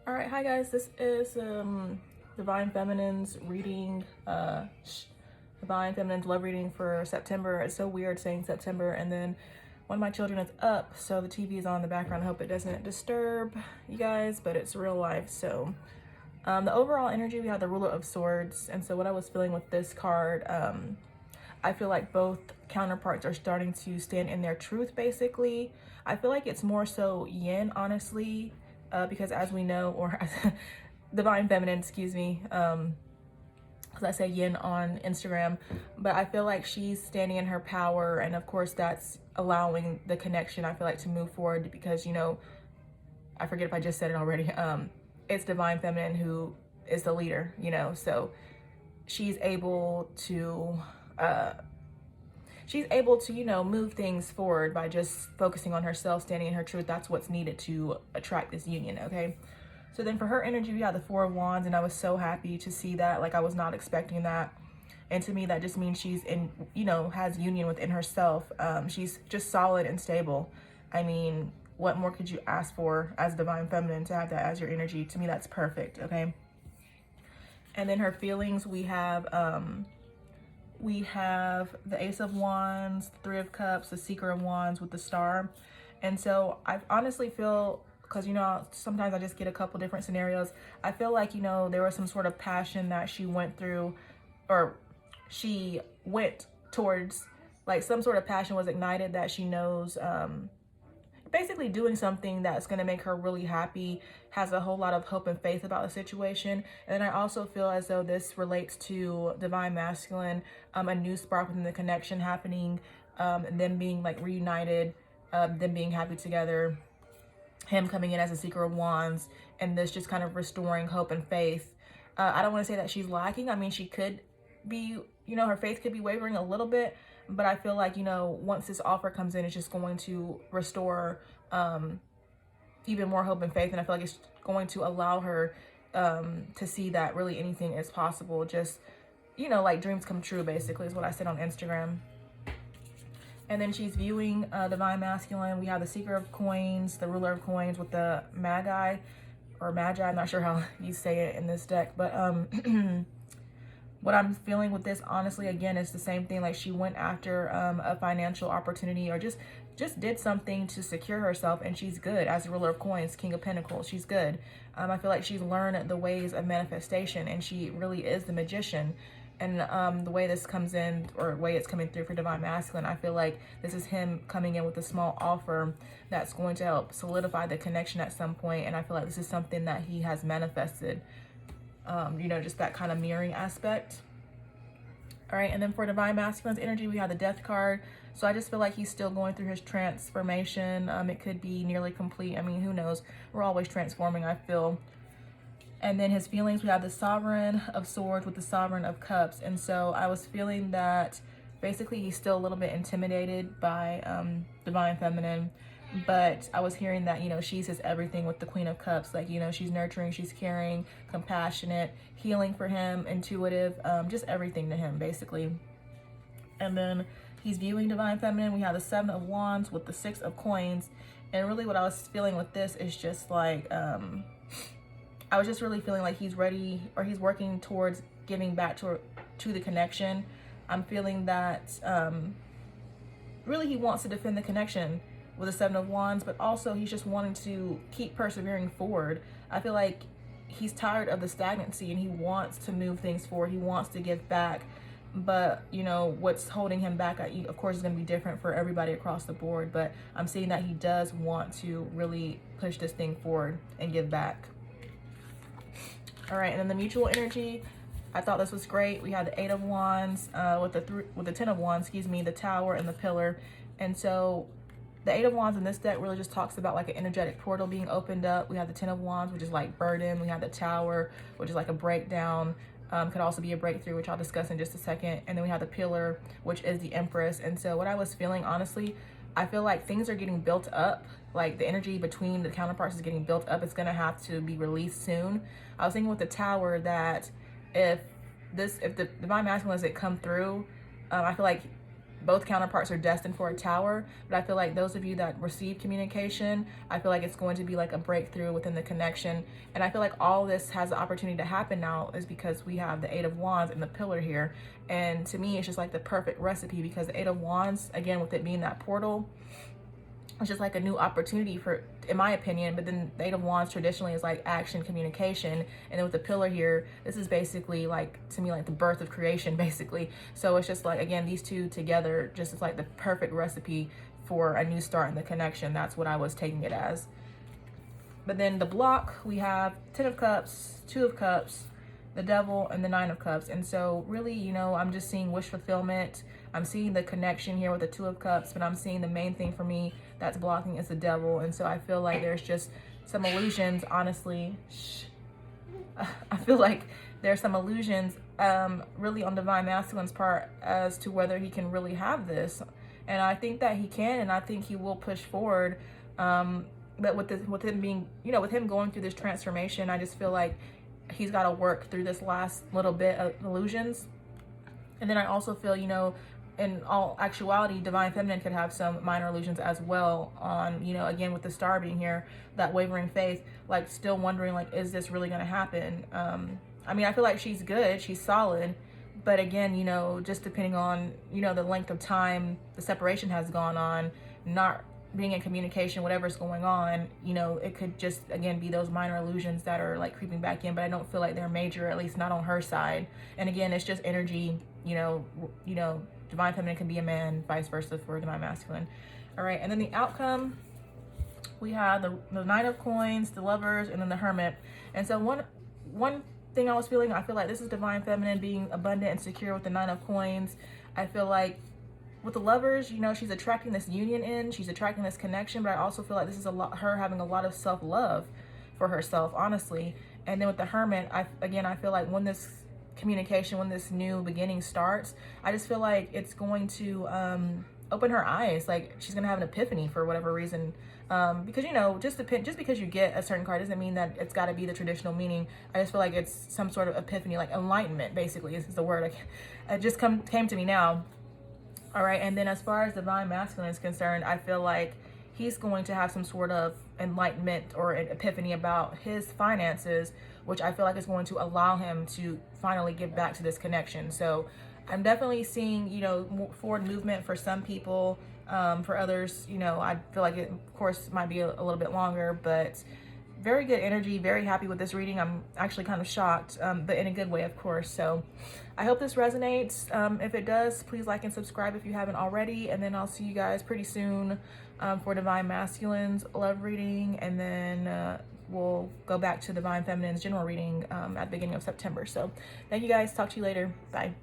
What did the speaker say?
All right, hi guys. This is Divine Feminine's reading, Divine Feminine's love reading for September. It's so weird saying September, and then one of my children is up, so the TV is on in the background. I hope it doesn't disturb you guys, but it's real life. So, the overall energy, we have the Ruler of Swords, and so what I was feeling with this card, I feel like both counterparts are starting to stand in their truth. Basically, I feel like it's more so yin, honestly. Because as we know, or as Divine Feminine, excuse me, because I say yin on Instagram, but I feel like she's standing in her power, and of course that's allowing the connection, I feel like, to move forward, because, you know, I forget if I just said it already, it's Divine Feminine who is the leader, you know, so she's able to, you know, move things forward by just focusing on herself, standing in her truth. That's what's needed to attract this union, okay? So then for her energy, we have the Four of Wands, and I was so happy to see that. Like, I was not expecting that. And to me, that just means she's in, you know, has union within herself. She's just solid and stable. I mean, what more could you ask for as Divine Feminine to have that as your energy? To me, that's perfect, okay? And then her feelings, we have the Ace of Wands, the Three of Cups, the Seeker of Wands with the Star. And so I honestly feel, because, you know, sometimes I just get a couple different scenarios. I feel like, you know, there was some sort of passion that she went through, or she went towards, like some sort of passion was ignited that she knows, basically doing something that's going to make her really happy, has a whole lot of hope and faith about the situation. And then I also feel as though this relates to Divine Masculine, a new spark within the connection happening, and them being like reunited, them being happy together, him coming in as a Seeker of Wands, and this just kind of restoring hope and faith. I don't want to say that she's lacking. I mean, she could be, you know, her faith could be wavering a little bit, but I feel like, you know, once this offer comes in, it's just going to restore even more hope and faith. And I feel like it's going to allow her to see that really anything is possible. Just, you know, like dreams come true, basically, is what I said on Instagram. And then she's viewing Divine Masculine. We have the Seeker of Coins, the Ruler of Coins with the Magi, or Magi, I'm not sure how you say it in this deck, but what I'm feeling with this, honestly, again, is the same thing. Like, she went after a financial opportunity, or just did something to secure herself, and she's good. As the Ruler of Coins, King of Pentacles, she's good. I feel like she's learned the ways of manifestation, and she really is the magician. And the way this comes in, or way it's coming through for Divine Masculine, I feel like this is him coming in with a small offer that's going to help solidify the connection at some point. And I feel like this is something that he has manifested. You know, just that kind of mirroring aspect. All right, and then for Divine Masculine's energy, we have the Death card. So I just feel like he's still going through his transformation. It could be nearly complete. I mean, who knows? We're always transforming, I feel. And then his feelings, we have the Sovereign of Swords with the Sovereign of Cups. And so I was feeling that basically he's still a little bit intimidated by Divine Feminine. But I was hearing that, you know, she's his everything with the Queen of Cups. Like, you know, she's nurturing, she's caring, compassionate, healing for him, intuitive, just everything to him, basically. And then he's viewing Divine Feminine. We have the Seven of Wands with the Six of Coins. And really what I was feeling with this is just like, I was just really feeling like he's ready, or he's working towards giving back to the connection. I'm feeling that really he wants to defend the connection with the Seven of Wands, but also he's just wanting to keep persevering forward. I feel like he's tired of the stagnancy, and he wants to move things forward. He wants to give back, but, you know, what's holding him back, of course, is going to be different for everybody across the board, but I'm seeing that he does want to really push this thing forward and give back. All right, and then the mutual energy, I thought this was great. We had the Eight of Wands with the Ten of Wands, excuse me, the Tower and the Pillar. And so the Eight of Wands in this deck really just talks about like an energetic portal being opened up. We have the Ten of Wands, which is like burden. We have the Tower, which is like a breakdown. Could also be a breakthrough, which I'll discuss in just a second. And then we have the Pillar, which is the Empress. And so what I was feeling, honestly, I feel like things are getting built up. Like the energy between the counterparts is getting built up. It's going to have to be released soon. I was thinking with the Tower that if the Divine Masculine doesn't come through, I feel like both counterparts are destined for a tower, but I feel like those of you that receive communication, I feel like it's going to be like a breakthrough within the connection. And I feel like all this has the opportunity to happen now is because we have the Eight of Wands and the Pillar here. And to me, it's just like the perfect recipe, because the Eight of Wands, again, with it being that portal, it's just like a new opportunity for, in my opinion. But then the Eight of Wands traditionally is like action, communication, and then with the Pillar here, this is basically like, to me, like the birth of creation, basically. So it's just like, again, these two together just is like the perfect recipe for a new start in the connection. That's what I was taking it as. But then the block, we have 10 of Cups, 2 of Cups, the Devil, and the 9 of Cups. And so really, you know, I'm just seeing wish fulfillment. I'm seeing the connection here with the 2 of Cups, but I'm seeing the main thing for me that's blocking is the Devil. And so I feel like there's just some illusions, honestly. I feel like there's some illusions really on Divine Masculine's part as to whether he can really have this. And I think that he can, and I think he will push forward. But with him being, you know, with him going through this transformation, I just feel like he's got to work through this last little bit of illusions. And then I also feel, you know, in all actuality, Divine Feminine could have some minor illusions as well on, you know, again, with the Star being here, that wavering faith, like still wondering, like, is this really going to happen? I mean, I feel like she's good, she's solid, but again, you know, just depending on, you know, the length of time the separation has gone on, not being in communication, whatever's going on, you know, it could just, again, be those minor illusions that are like creeping back in, but I don't feel like they're major, at least not on her side. And again, it's just energy, you know, Divine Feminine can be a man, vice versa for Divine Masculine. All right, and then the outcome, we have the Nine of Coins, the Lovers, and then the Hermit. And so one thing I was feeling, I feel like this is Divine Feminine being abundant and secure with the Nine of Coins. I feel like with the Lovers, you know, she's attracting this union in, she's attracting this connection, but I also feel like this is her having a lot of self-love for herself, honestly. And then with the Hermit, I feel like when this communication, when this new beginning starts, I just feel like it's going to open her eyes. Like she's gonna have an epiphany for whatever reason, because, you know, just because you get a certain card doesn't mean that it's got to be the traditional meaning. I just feel like it's some sort of epiphany, like enlightenment, basically is the word. It just came to me now. All right, and then as far as Divine Masculine is concerned, I feel like he's going to have some sort of enlightenment or an epiphany about his finances, which I feel like is going to allow him to finally give back to this connection. So I'm definitely seeing, you know, forward movement for some people. For others, you know, I feel like it, of course, might be a little bit longer, but very good energy, very happy with this reading. I'm actually kind of shocked, but in a good way, of course. So I hope this resonates. If it does, please like and subscribe if you haven't already. And then I'll see you guys pretty soon for Divine Masculine's love reading. And then we'll go back to Divine Feminine's general reading at the beginning of September. So thank you guys. Talk to you later. Bye.